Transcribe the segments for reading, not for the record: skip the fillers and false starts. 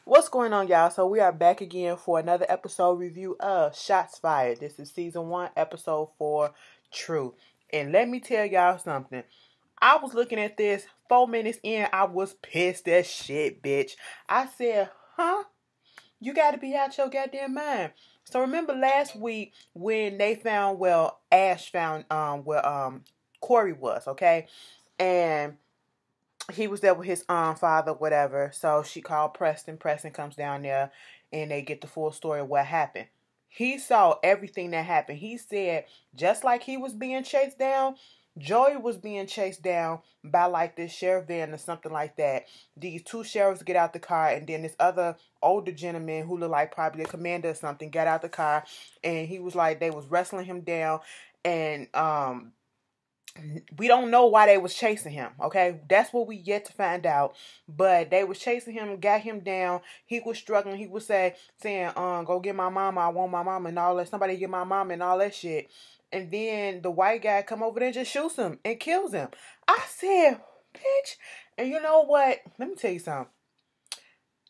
What's going on, y'all? So we are back again for another episode review of Shots Fired. This is season 1, episode 4, True. And let me tell y'all something. I was looking at this 4 minutes in. I was pissed as shit, bitch. I said, huh? You got to be out your goddamn mind. So remember last week when they found, Ash found where Corey was, okay? And he was there with his father, whatever. So she called Preston. Preston comes down there and they get the full story of what happened. He saw everything that happened. He said just like he was being chased down, Joey was being chased down by like this sheriff van or something like that. These two sheriffs get out the car, and then this other older gentleman who looked like probably a commander or something got out the car, and he was like they was wrestling him down, and we don't know why they was chasing him, okay? That's what we yet to find out. But they was chasing him, got him down. He was struggling. He was saying, go get my mama. I want my mama and all that. Somebody get my mama and all that shit. And then the white guy come over there and just shoots him and kills him. I said, bitch. And you know what? Let me tell you something.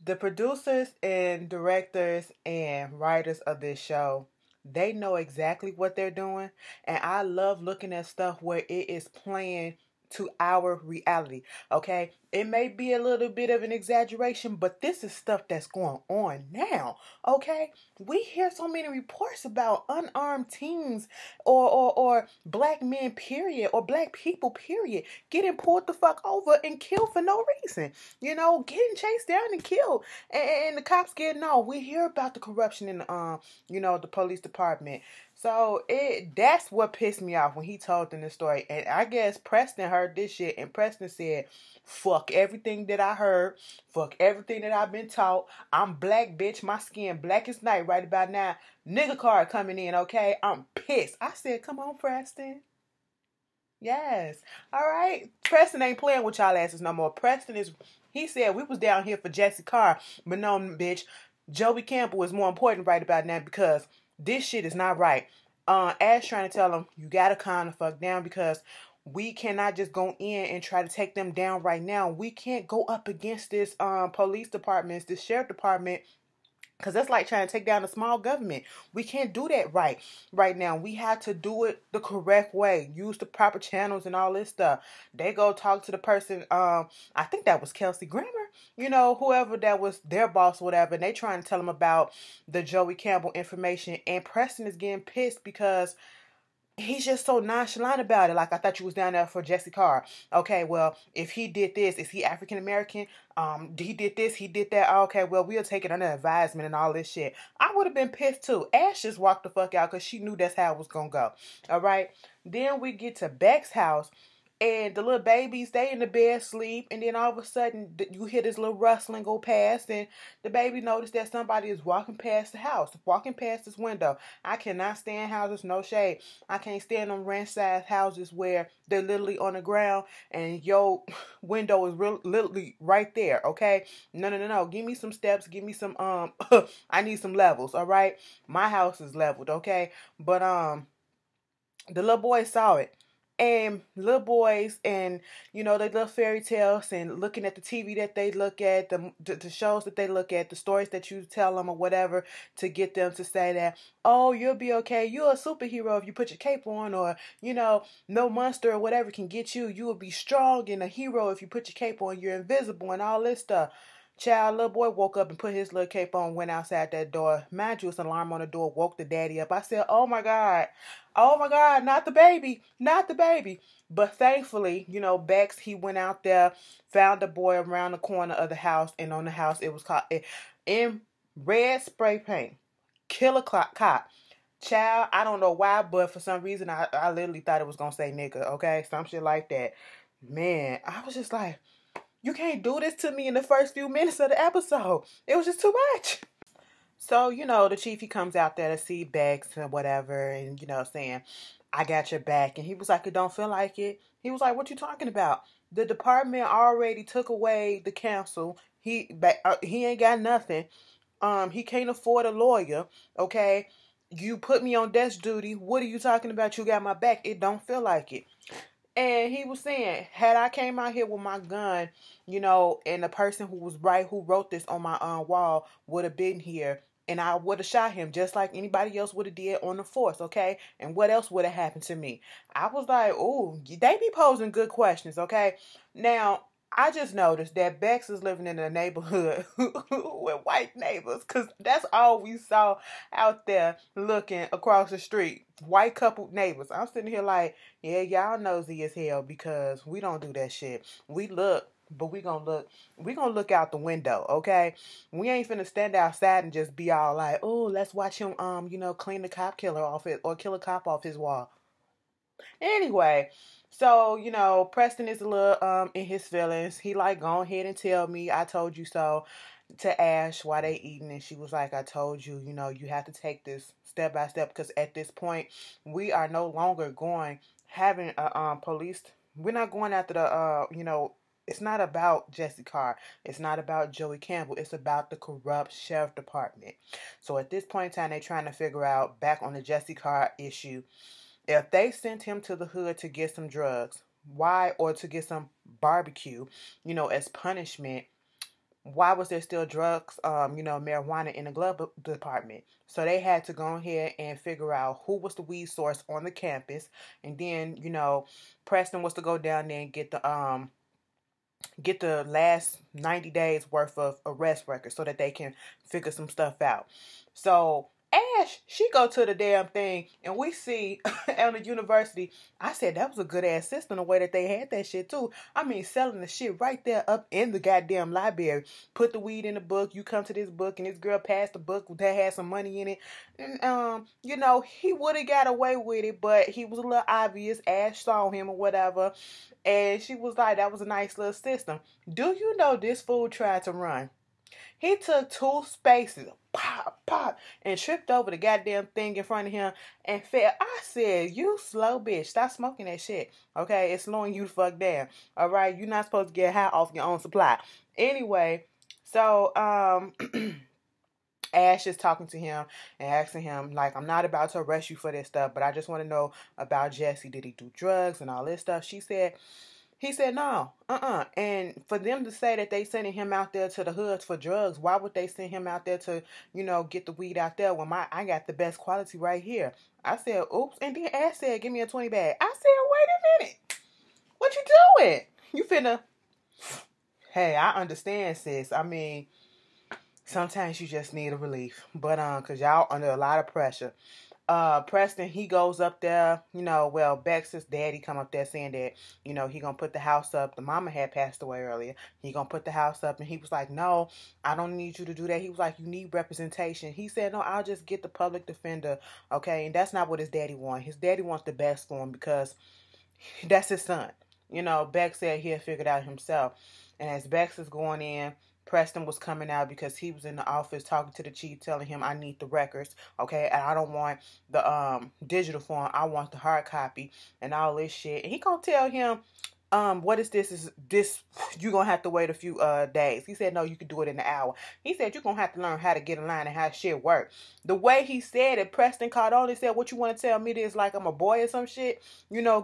The producers and directors and writers of this show, they know exactly what they're doing. And I love looking at stuff where it is playing to our reality. Okay? It may be a little bit of an exaggeration, but this is stuff that's going on now. Okay? We hear so many reports about unarmed teens or black men, period, or black people, period, getting pulled the fuck over and killed for no reason. You know, getting chased down and killed. And the cops getting off. We hear about the corruption in the police department. So that's what pissed me off when he told them the story. And I guess Preston heard this shit and Preston said, fuck everything that I heard. Fuck everything that I've been taught. I'm black, bitch. My skin black as night right about now. Nigga card coming in, okay? I'm pissed. I said, come on, Preston. Yes. All right. Preston ain't playing with y'all asses no more. He said we was down here for Jesse Carr. But no, bitch. Joey Campbell is more important right about now because this shit is not right. Ash trying to tell him, you gotta calm the fuck down because we cannot just go in and try to take them down right now. We can't go up against this police department, this sheriff department, because that's like trying to take down a small government. We can't do that right now. We have to do it the correct way. Use the proper channels and all this stuff. They go talk to the person, I think that was Kelsey Grammer, whoever that was their boss or whatever. And they trying to tell them about the Joey Campbell information. And Preston is getting pissed because he's just so nonchalant about it. Like, I thought you was down there for Jesse Carr. Okay, well, if he did this, is he African American? He did this, he did that. Okay, well, we'll take it under advisement and all this shit. I would have been pissed too. Ash just walked the fuck out because she knew that's how it was gonna go. All right. Then we get to Beck's house. And the little babies, they in the bed sleep. And then all of a sudden, you hear this little rustling go past. And the baby noticed that somebody is walking past the house. Walking past this window. I cannot stand houses, no shade. I can't stand them ranch-sized houses where they're literally on the ground. And your window is literally right there, okay? No. Give me some steps. Give me some, I need some levels, all right? My house is leveled, okay? But, the little boy saw it. And little boys and, they love fairy tales and looking at the TV that they look at, the shows that they look at, the stories that you tell them or whatever to get them to say that, oh, you'll be okay. You're a superhero if you put your cape on, or, no monster or whatever can get you. You will be strong and a hero if you put your cape on. You're invisible and all this stuff. Child, little boy woke up and put his little cape on, went outside that door. Mind you, it's an alarm on the door, woke the daddy up. I said, oh my God, not the baby. But thankfully, Bex, he went out there, found the boy around the corner of the house, and on the house, it was called, in red spray paint, killer cop. Child, I don't know why, but for some reason, I literally thought it was going to say nigga, okay? Some shit like that. Man, I was just like, you can't do this to me in the first few minutes of the episode. It was just too much. So, the chief, he comes out there to see Bex and whatever, and, saying, I got your back. And he was like, it don't feel like it. He was like, what you talking about? The department already took away the counsel. He ain't got nothing. He can't afford a lawyer, okay? You put me on desk duty. What are you talking about? You got my back. It don't feel like it. And he was saying, had I came out here with my gun, you know, and the person who wrote this on my wall would have been here, and I would have shot him just like anybody else would have did on the force, okay? And what else would have happened to me? I was like, ooh, they be posing good questions, okay? Now, I just noticed that Bex is living in a neighborhood with white neighbors, because that's all we saw out there looking across the street. White coupled neighbors. I'm sitting here like, yeah, y'all nosy as hell because we don't do that shit. We look, but we gonna look out the window, okay? We ain't finna stand outside and just be all like, oh, let's watch him clean the cop killer off it or kill a cop off his wall. Anyway, so, Preston is a little in his feelings. He like, go ahead and tell me, I told you so, to Ash while they eating, and she was like, I told you, you have to take this step by step, because at this point we are no longer having a police. We're not going after the it's not about Jesse Carr. It's not about Joey Campbell. It's about the corrupt sheriff department. So at this point in time, they're trying to figure out, back on the Jesse Carr issue, if they sent him to the hood to get some drugs, why, or to get some barbecue, as punishment, why was there still drugs, marijuana in the glove department? So they had to go ahead and figure out who was the weed source on the campus. And then, Preston was to go down there and get the last 90 days worth of arrest records so that they can figure some stuff out. So Ash, she go to the damn thing, and we see at the university. I said that was a good ass system, the way that they had that shit too. I mean, selling the shit right there up in the goddamn library. Put the weed in the book. You come to this book, and this girl passed the book that had some money in it. And he would have got away with it, but he was a little obvious. Ash saw him or whatever, and she was like, "That was a nice little system." Do you know this fool tried to run? He took 2 spaces, pop, pop, and tripped over the goddamn thing in front of him and fell. I said, you slow bitch. Stop smoking that shit. Okay? It's slowing you the fuck down. All right? You're not supposed to get high off your own supply. Anyway, so, Ash is talking to him and asking him, like, I'm not about to arrest you for this stuff, but I just want to know about Jesse. Did he do drugs and all this stuff? He said, no, And for them to say that they sending him out there to the hoods for drugs, why would they send him out there to, get the weed out there when I got the best quality right here? I said, oops. And then Ash said, give me a 20 bag. I said, wait a minute. What you doing? You finna... Hey, I understand, sis. I mean, sometimes you just need a relief. But, because y'all under a lot of pressure. Preston, he goes up there, Bex's daddy come up there saying that, he gonna put the house up. The mama had passed away earlier. He gonna put the house up, and he was like, no, I don't need you to do that. He was like, you need representation. He said, no, I'll just get the public defender, okay? And that's not what his daddy wants. His daddy wants the best for him because that's his son. Bex said he had figured out himself. And as Bex is going in, Preston was coming out because he was in the office talking to the chief, telling him, I need the records, okay? And I don't want the digital form. I want the hard copy and all this shit. And he gonna tell him, what is this? Is this, you gonna have to wait a few days. He said, no, you can do it in an hour. He said, you're gonna have to learn how to get in line and how shit work. The way he said it, Preston caught on and said, what you want to tell me this like I'm a boy or some shit?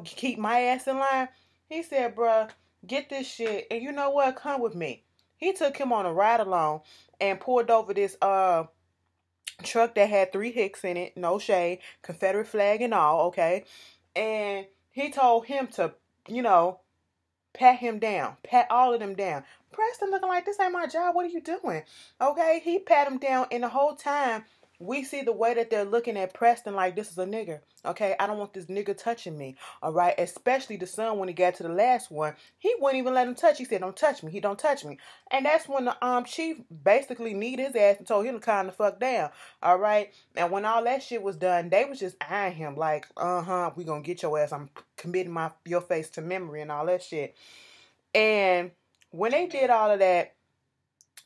Keep my ass in line? He said, bruh, get this shit, and you know what? Come with me. He took him on a ride along and pulled over this truck that had 3 hicks in it, no shade, Confederate flag and all, okay? And he told him to, pat him down, pat all of them down. Preston looking like, this ain't my job, what are you doing? Okay, he pat him down, and the whole time, we see the way that they're looking at Preston like this is a nigger. Okay, I don't want this nigga touching me. All right, especially the son when he got to the last one. He wouldn't even let him touch. He said, don't touch me. He don't touch me. And that's when the chief basically kneed his ass and told him to calm the fuck down. All right, and when all that shit was done, they was just eyeing him like, we gonna get your ass. I'm committing your face to memory and all that shit. And when they did all of that,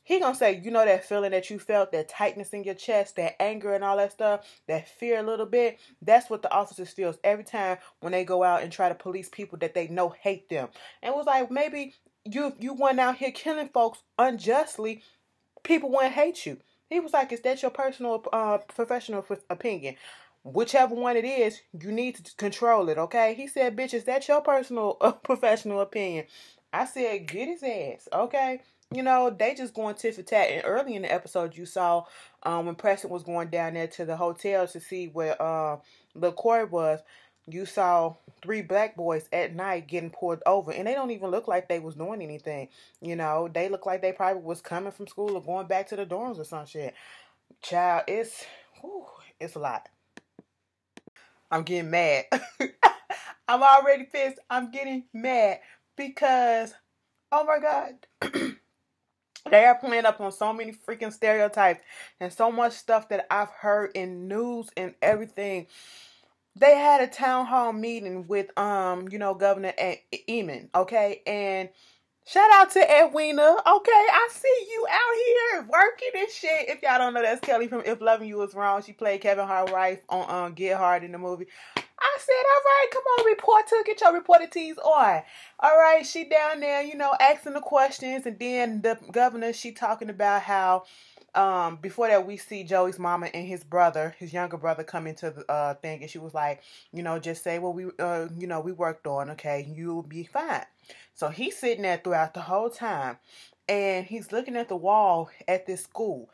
he gonna say, that feeling that you felt, that tightness in your chest, that anger and all that stuff, that fear a little bit, that's what the officers feels every time when they go out and try to police people that they know hate them. And it was like, maybe you went out here killing folks unjustly, people wouldn't hate you. He was like, is that your personal, professional opinion? whichever one it is, you need to control it, okay? He said, bitch, is that your personal, professional opinion? I said, get his ass, okay? You know, they just going tit for tat. And early in the episode, you saw when Preston was going down there to the hotel to see where Lil Corey was, you saw 3 black boys at night getting pulled over. And they don't even look like they was doing anything. You know, they look like they probably was coming from school or going back to the dorms or some shit. Child, it's a lot. I'm getting mad. I'm already pissed. I'm getting mad because, oh my God, they are playing up on so many freaking stereotypes and so much stuff that I've heard in news and everything. They had a town hall meeting with, Governor Eamon, okay? And shout out to Edwina, okay? I see you out here working and shit. If y'all don't know, that's Kelly from If Loving You Is Wrong. She played Kevin Hart's wife on Get Hard in the movie. I said, all right, come on, report to get your reporter tees on. All right, she down there, asking the questions. And then the governor, she talking about how before that we see Joey's mama and his brother, his younger brother, come into the thing. And she was like, just say what we worked on, okay? You'll be fine. So he's sitting there throughout the whole time. And he's looking at the wall at this school.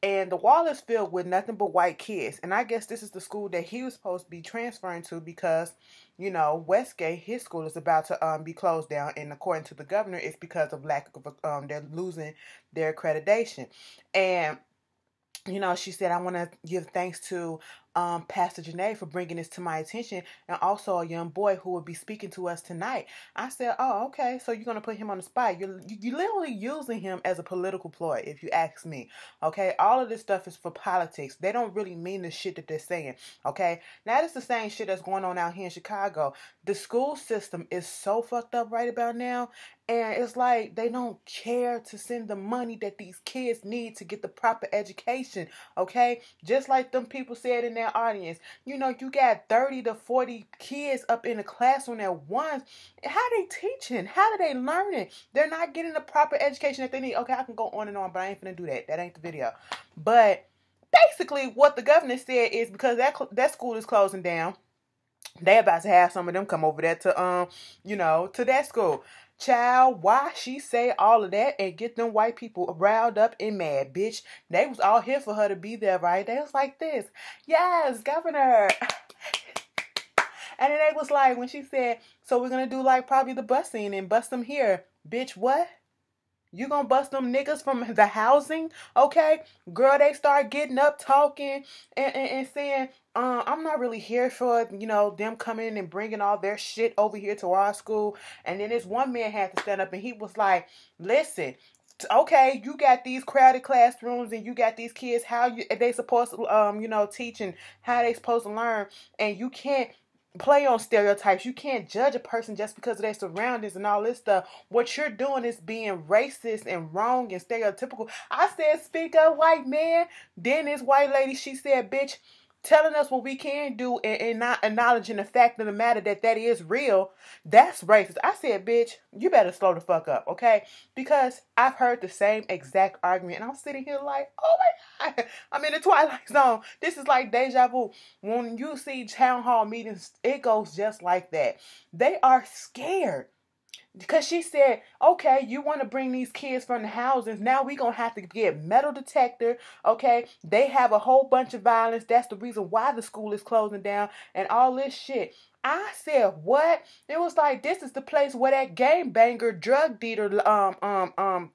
And the wall is filled with nothing but white kids. And I guess this is the school that he was supposed to be transferring to because, Westgate, his school is about to be closed down. And according to the governor, it's because of lack of, they're losing their accreditation. And, she said, I want to give thanks to Pastor Janae for bringing this to my attention, and also a young boy who will be speaking to us tonight. I said, oh, okay, so you're going to put him on the spot. You're literally using him as a political ploy, if you ask me, okay? All of this stuff is for politics. They don't really mean the shit that they're saying, okay? Now, it's the same shit that's going on out here in Chicago. The school system is so fucked up right about now, and it's like they don't care to send the money that these kids need to get the proper education, okay? Just like them people said in their audience, you got 30 to 40 kids up in the classroom at once. How they teaching? How are they learning? They're not getting the proper education that they need. Okay, I can go on and on, but I ain't finna do that. That ain't the video. But basically what the governor said is because that school is closing down, they about to have some of them come over there to to that school. Child, why she say all of that and get them white people riled up and mad, bitch? They was all here for her to be there, right? They was like this, yes, governor. And then they was like, when she said, so we're gonna do like probably the busing and bust them here, bitch. What? You gonna bust them niggas from the housing? Okay, girl, they start getting up talking and saying, I'm not really here for, them coming and bringing all their shit over here to our school. And then this one man had to stand up and he was like, listen, okay, you got these crowded classrooms and you got these kids, how they supposed to, teach and how they supposed to learn, and you can't play on stereotypes. You can't judge a person just because of their surroundings and all this stuff. What you're doing is being racist and wrong and stereotypical. I said, speak up, white man. Then this white lady, she said, bitch, telling us what we can do and not acknowledging the fact of the matter that is real, that's racist. I said, bitch, you better slow the fuck up, okay? Because I've heard the same exact argument, and I'm sitting here like, oh my God, I'm in the Twilight Zone. This is like deja vu. When you see town hall meetings, it goes just like that. They are scared. Because she said, okay, you want to bring these kids from the houses. Now we going to have to get metal detector. Okay. They have a whole bunch of violence. That's the reason why the school is closing down and all this shit. I said, what? It was like, this is the place where that game banger drug dealer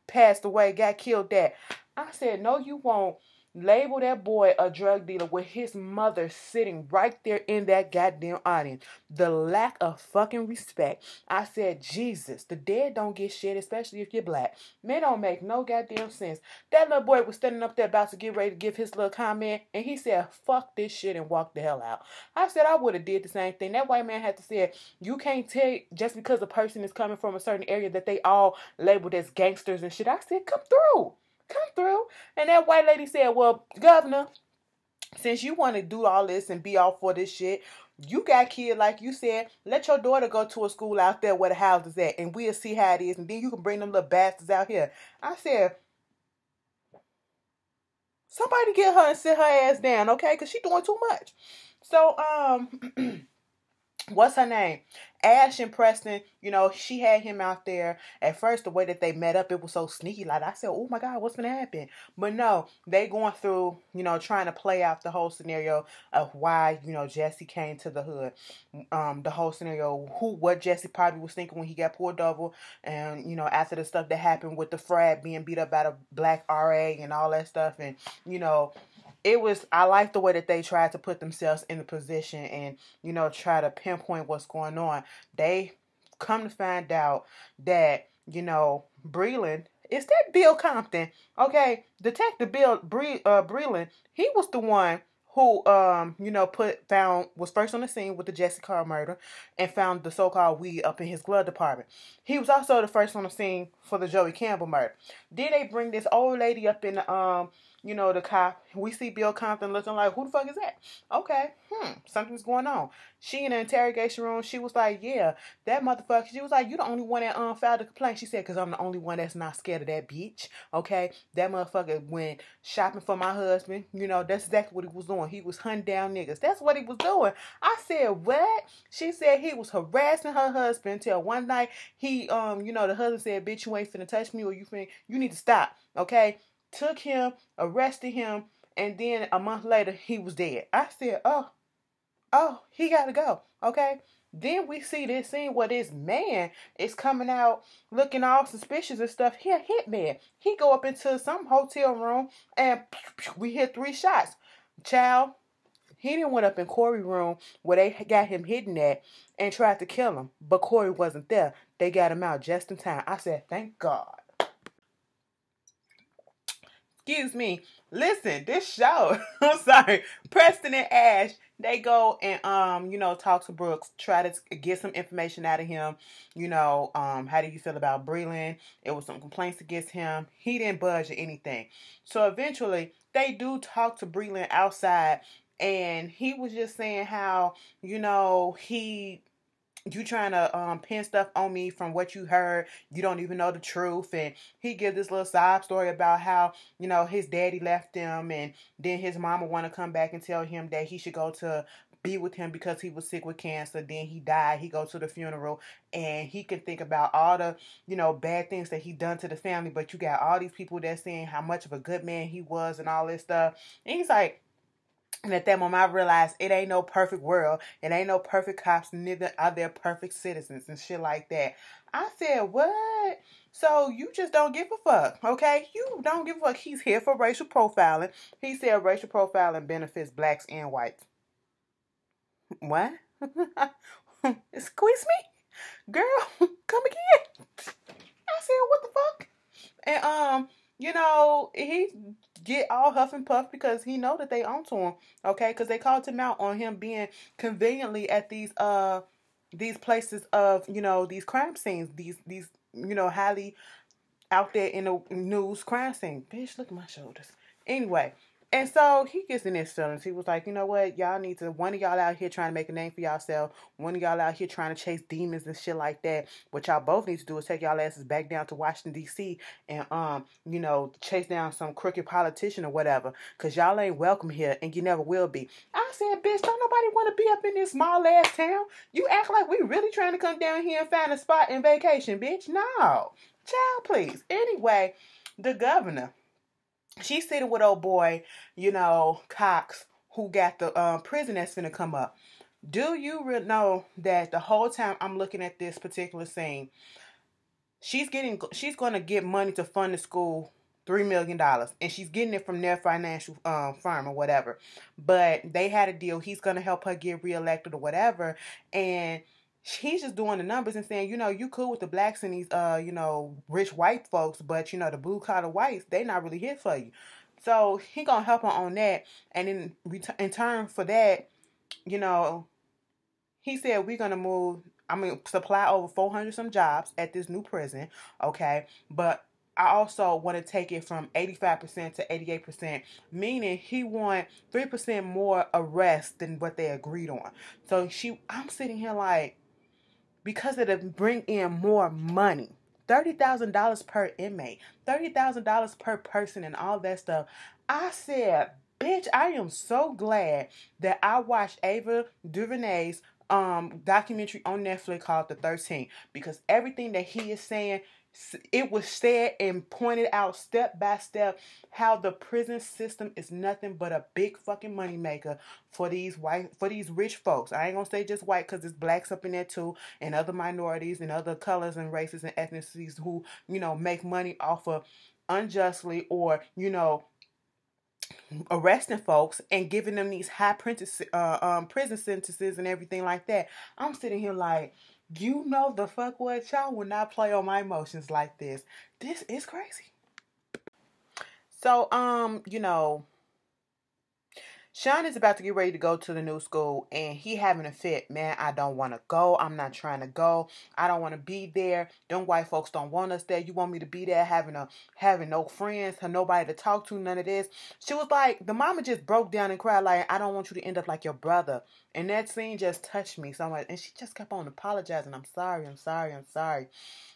passed away, got killed at. I said, no, you won't. Label that boy a drug dealer with his mother sitting right there in that goddamn audience. The lack of fucking respect. I said, Jesus, the dead don't get shit, especially if you're black. Man, don't make no goddamn sense. That little boy was standing up there about to get ready to give his little comment, and he said, fuck this shit, and walked the hell out. I said I would have did the same thing. That white man had to say, you can't tell just because a person is coming from a certain area that they all labeled as gangsters and shit. I said, come through. Come through. And that white lady said, well, governor, since you want to do all this and be all for this shit, you got kids, like you said, let your daughter go to a school out there where the house is at, and we'll see how it is, and then you can bring them little bastards out here. I said, somebody get her and sit her ass down, okay? Because she doing too much. So, what's her name? Ash and Preston, she had him out there. At first, the way that they met up, it was so sneaky. Like, I said, oh my God, what's going to happen? But no, they going through, trying to play out the whole scenario of why, Jesse came to the hood. The whole scenario, what Jesse probably was thinking when he got pulled over. And, after the stuff that happened with the frat being beat up by the black RA and all that stuff. And, I like the way that they tried to put themselves in the position and, try to pinpoint what's going on. They come to find out that, Breland, is that Bill Compton? Okay, Detective Breland, he was the one who, was first on the scene with the Jesse Carr murder and found the so-called weed up in his glove department. He was also the first on the scene for the Joey Campbell murder. Then they bring this old lady up in the, the cop. We see Bill Compton looking like, who the fuck is that? Okay, something's going on. She in the interrogation room, she was like, yeah, that motherfucker. She was like, you the only one that filed a complaint. She said, because I'm the only one that's not scared of that bitch. Okay, that motherfucker went shopping for my husband. That's exactly what he was doing. He was hunting down niggas. That's what he was doing. I said, what? She said he was harassing her husband until one night he, the husband said, bitch, you ain't finna touch me or you need to stop. Okay, took him, arrested him, and then a month later he was dead. I said, oh, he gotta go. Okay. Then we see this scene where this man is coming out looking all suspicious and stuff. He a hitman. He go up into some hotel room and we hit 3 shots. Child, he didn't went up in Corey's room where they got him hidden at and tried to kill him. But Corey wasn't there. They got him out just in time. I said, thank God. Excuse me. Listen, this show, I'm sorry, Preston and Ash, they go and, talk to Brooks, try to get some information out of him. How do you feel about Breland? It was some complaints against him. He didn't budge or anything. So eventually, they do talk to Breland outside, and he was just saying how, you trying to pin stuff on me from what you heard. You don't even know the truth. And he gives this little side story about how, his daddy left him and then his mama want to come back and tell him that he should go to be with him because he was sick with cancer. Then he died. He goes to the funeral and he can think about all the, bad things that he done to the family. But you got all these people that saying how much of a good man he was and all this stuff. And he's like, and at that moment, I realized it ain't no perfect world. It ain't no perfect cops. Neither are there perfect citizens and shit like that. I said, what? So you just don't give a fuck, okay? You don't give a fuck. He's here for racial profiling. He said racial profiling benefits blacks and whites. What? Squeeze me? Girl, come again. I said, what the fuck? And, he get all huff and puff because he know that they onto him, okay? Because they called him out on him being conveniently at these places of, these crime scenes, these highly out there in the news crime scene. Bitch, look at my shoulders. Anyway, and so he gets in his feelings. He was like, you know what? Y'all need to, one of y'all out here trying to make a name for yourself. One of y'all out here trying to chase demons and shit like that. What y'all both need to do is take y'all asses back down to Washington, D.C. and, chase down some crooked politician or whatever. Because y'all ain't welcome here and you never will be. I said, bitch, don't nobody want to be up in this small ass town. You act like we really trying to come down here and find a spot and vacation, bitch. No. Child, please. Anyway, the governor, she's sitting with old boy, Cox, who got the prison that's finna come up. Do you really know that the whole time I'm looking at this particular scene, she's going to get money to fund the school, $3 million, and she's getting it from their financial firm or whatever. But they had a deal. He's going to help her get reelected or whatever, and he's just doing the numbers and saying, you cool with the blacks and these, rich white folks, but, the blue collar whites, they not really here for you. So he gonna help her on that. And then in turn for that, he said, we're going to supply over 400 some jobs at this new prison. Okay. But I also want to take it from 85% to 88%, meaning he want 3% more arrests than what they agreed on. So I'm sitting here like, because it'll bring in more money. $30,000 per inmate, $30,000 per person and all that stuff. I said, Bitch, I am so glad that I watched Ava DuVernay's documentary on Netflix called The 13, because everything that he is saying, it was said and pointed out step by step how the prison system is nothing but a big fucking moneymaker for these rich folks. I ain't gonna say just white, because there's blacks up in there too, and other minorities and other colors and races and ethnicities who, make money off of unjustly, or, arresting folks and giving them these high prison sentences and everything like that. I'm sitting here like, the fuck what? Y'all will not play on my emotions like this. This is crazy. So, Sean is about to get ready to go to the new school, and he having a fit. Man, I don't want to go. I'm not trying to go. I don't want to be there. Them white folks don't want us there. You want me to be there having no friends, nobody to talk to, none of this. She was like, the mama just broke down and cried like, I don't want you to end up like your brother. And that scene just touched me so much. And she just kept on apologizing. I'm sorry, I'm sorry, I'm sorry.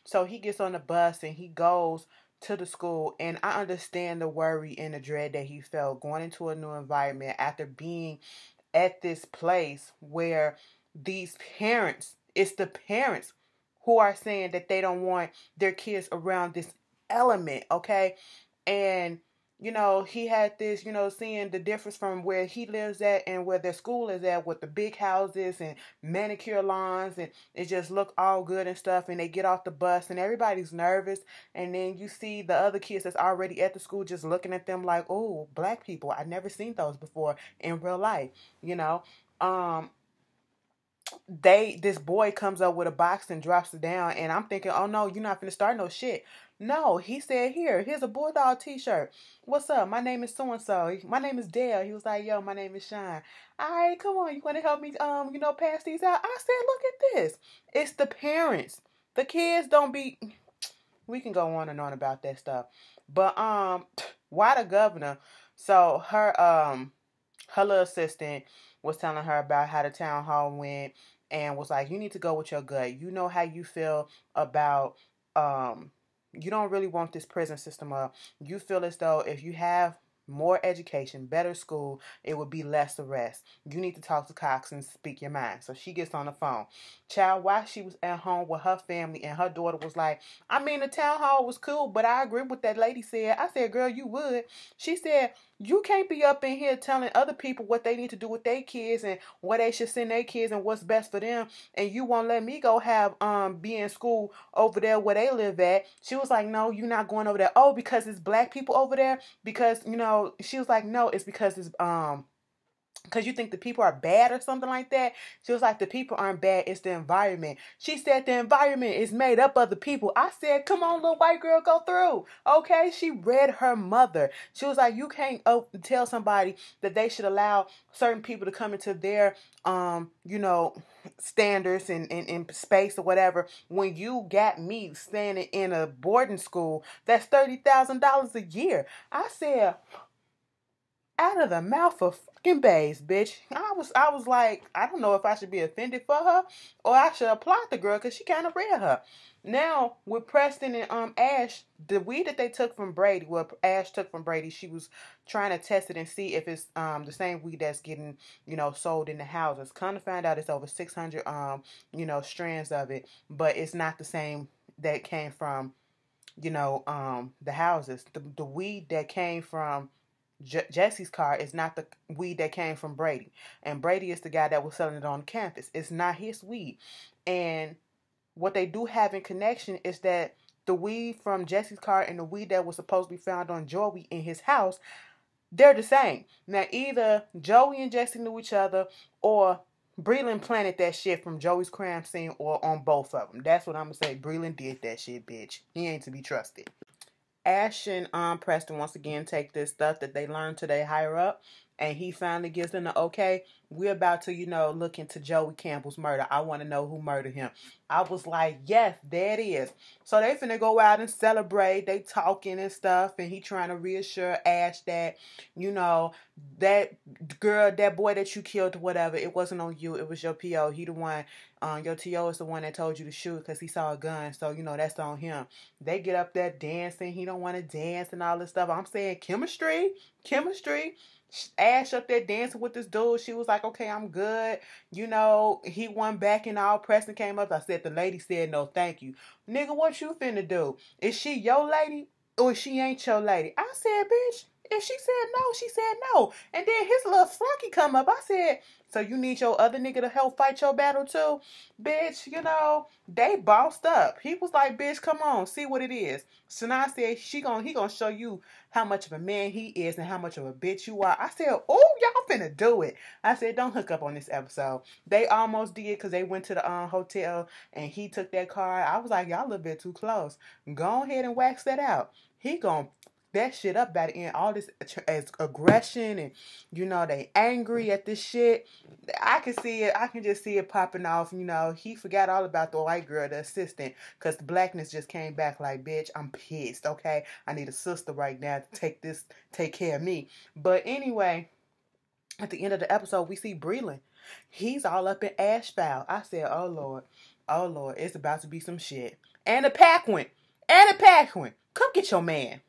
So he gets on the bus and he goes to the school, and I understand the worry and the dread that he felt going into a new environment after being at this place where it's the parents who are saying that they don't want their kids around this element, okay? And he had this, seeing the difference from where he lives at and where their school is at, with the big houses and manicure lawns, and it just look all good and stuff. And they get off the bus and everybody's nervous. And then you see the other kids that's already at the school just looking at them like, oh, black people. I've never seen those before in real life, this boy comes up with a box and drops it down, and I'm thinking, oh no, you're not gonna start no shit. No, he said, here's a Bulldog t-shirt. What's up? My name is so-and-so. My name is Dale. He was like, yo, my name is Sean. All right, come on. You want to help me, pass these out? I said, look at this. It's the parents. The kids don't be... We can go on and on about that stuff. But, why the governor? So, her little assistant was telling her about how the town hall went, and was like, you need to go with your gut. You know how you feel about... you don't really want this prison system up. You feel as though if you have more education, better school, it would be less arrest. You need to talk to Cox and speak your mind. So she gets on the phone. Child, while she was at home with her family, and her daughter was like, I mean, the town hall was cool, but I agree with that lady said. I said, girl, you would. She said, you can't be up in here telling other people what they need to do with their kids and where they should send their kids and what's best for them, and you won't let me go have be in school over there where they live at. She was like, no, you're not going over there. Oh, because it's black people over there? Because, she was like, no, it's because it's because you think the people are bad or something like that. She was like, the people aren't bad, it's the environment. She said the environment is made up of the people. I said, come on, little white girl, go through. Okay, she read her mother. She was like, you can't tell somebody that they should allow certain people to come into their standards and space or whatever, when you got me standing in a boarding school that's $30,000 a year. I said, out of the mouth of fucking babes, bitch. I was like, I don't know if I should be offended for her or I should applaud the girl, because she kind of read her. Now, with Preston and Ash, the weed that they took from Brady, Ash took from Brady, she was trying to test it and see if it's the same weed that's getting, sold in the houses. Kind of found out it's over 600 strands of it, but it's not the same that came from, the houses. The weed that came from Jesse's car is not the weed that came from Brady. And Brady is the guy that was selling it on campus. It's not his weed. And what they do have in connection is that the weed from Jesse's car and the weed that was supposed to be found on Joey in his house, they're the same. Now, either Joey and Jesse knew each other, or Breland planted that shit from Joey's crime scene, or on both of them. That's what I'm going to say. Breland did that shit, bitch. He ain't to be trusted. Ash and Preston once again take this stuff that they learned today higher up, and he finally gives them the okay. We're about to, look into Joey Campbell's murder. I want to know who murdered him. I was like, yes, there it is. So they finna go out and celebrate. They talking and stuff, and he trying to reassure Ash that, that girl, that boy that you killed or whatever, it wasn't on you. It was your PO. He the one, your TO is the one that told you to shoot because he saw a gun. So, that's on him. They get up there dancing. He don't want to dance and all this stuff. I'm saying chemistry. Ash up there dancing with this dude. She was like, okay, I'm good. You know, he won back and all. Preston came up. I said, the lady said no thank you. Nigga, what you finna do? Is she your lady or she ain't your lady? I said, bitch, if she said no, she said no. And then his little flunky come up. I said, so you need your other nigga to help fight your battle too? Bitch, you know, they bossed up. He was like, bitch, come on, see what it is. Sanaa said he gonna show you how much of a man he is and how much of a bitch you are. I said, oh, y'all finna do it. I said, don't hook up on this episode. They almost did because they went to the hotel and he took that car. I was like, y'all a little bit too close. Go ahead and wax that out. He gonna that shit up by the end. All this as aggression and, you know, they angry at this shit. I can see it. I can just see it popping off. You know, he forgot all about the white girl, the assistant, because the blackness just came back like, bitch, I'm pissed, okay? I need a sister right now to take care of me. But anyway, at the end of the episode, we see Breland. He's all up in Ash foul. I said, oh, Lord, it's about to be some shit. And the Paquin. Come get your man.